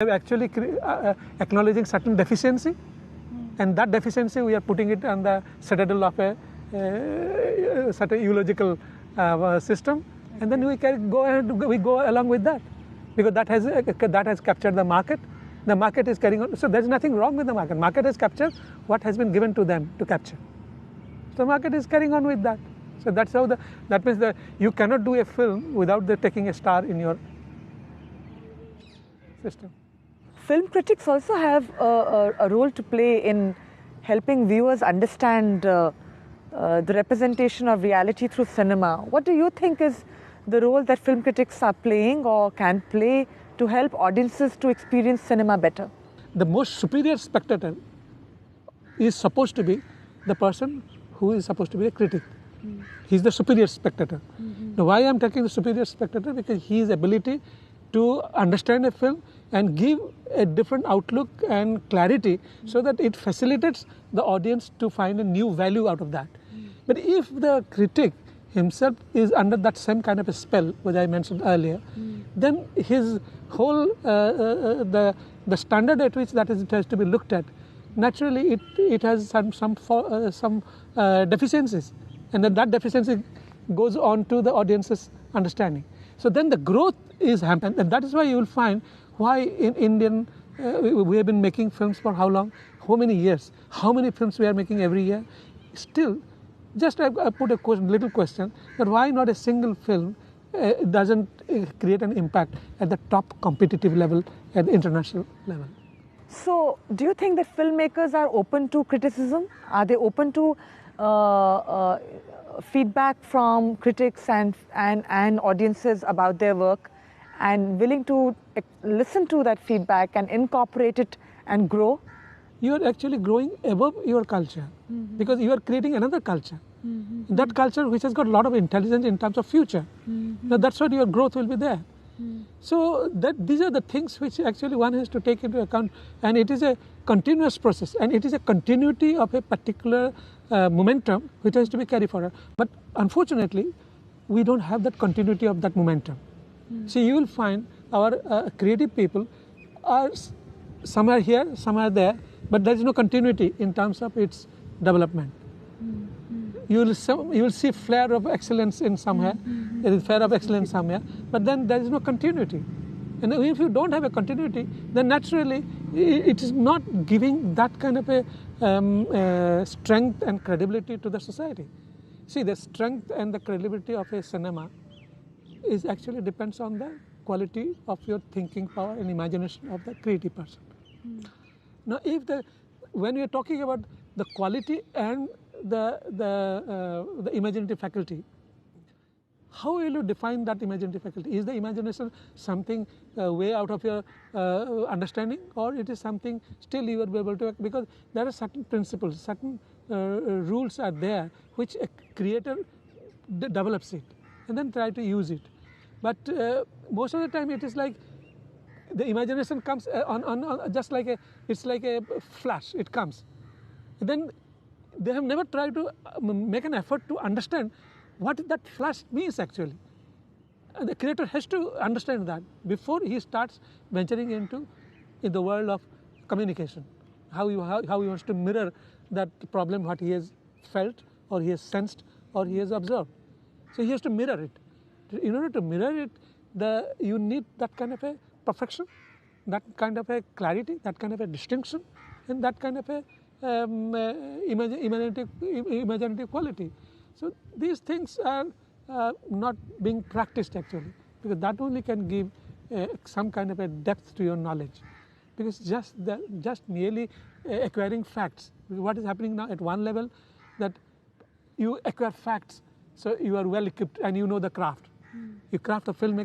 are actually acknowledging certain deficiency, and that deficiency we are putting it on the citadel of a certain eulogical system, and then we can go ahead, we go along with that, because that has captured the market. The market is carrying on, so there is nothing wrong with the market. Market has captured what has been given to them to capture. So the market is carrying on with that. So that's how that means that you cannot do a film without taking a star in your system. Film critics also have a role to play in helping viewers understand the representation of reality through cinema. What do you think is the role that film critics are playing or can play to help audiences to experience cinema better? The most superior spectator is supposed to be the person who is supposed to be a critic. He's the superior spectator. Now, why I'm taking the superior spectator? Because his ability to understand a film and give a different outlook and clarity, so that it facilitates the audience to find a new value out of that. But if the critic himself is under that same kind of a spell, which I mentioned earlier, then his whole the standard at which that it has to be looked at, naturally it has some deficiencies, and then that deficiency goes on to the audience's understanding. So then the growth is hampered, and that is why you will find why in Indian we have been making films for how long, how many years, how many films we are making every year. Still, just I put a little question, that why not a single film doesn't create an impact at the top competitive level, at the international level. So, do you think that filmmakers are open to criticism? Are they open to feedback from critics and audiences about their work, and willing to listen to that feedback and incorporate it and grow? You are actually growing above your culture, because you are creating another culture. That culture which has got a lot of intelligence in terms of future. Now that's what your growth will be there. So these are the things which actually one has to take into account, and it is a continuous process, and it is a continuity of a particular momentum which has to be carried forward. But unfortunately, we don't have that continuity of that momentum. So you will find our creative people are some are here, some are there, but there is no continuity in terms of its development. You will see flare of excellence in somewhere, there is flare of excellence somewhere, but then there is no continuity. And if you don't have a continuity, then naturally it is not giving that kind of a strength and credibility to the society. See, the strength and the credibility of a cinema is actually depends on the quality of your thinking power and imagination of the creative person. Now, when we are talking about the quality and the imaginative faculty, how will you define that imaginative faculty? Is the imagination something way out of your understanding, or it is something still you will be able to, because there are certain principles, certain rules are there which a creator develops it and then try to use it. But most of the time it is like the imagination comes on just like it's like a flash, it comes. Then they have never tried to make an effort to understand what that flash means actually. And the creator has to understand that before he starts venturing into the world of communication, how he wants to mirror that problem, what he has felt or he has sensed or he has observed. So he has to mirror it. In order to mirror it, you need that kind of a perfection, that kind of a clarity, that kind of a distinction, and that kind of a imaginative quality. So these things are not being practiced actually, because that only can give some kind of a depth to your knowledge. Because just merely acquiring facts, what is happening now at one level, that you acquire facts, so you are well equipped and you know the craft. You craft a filmmaker.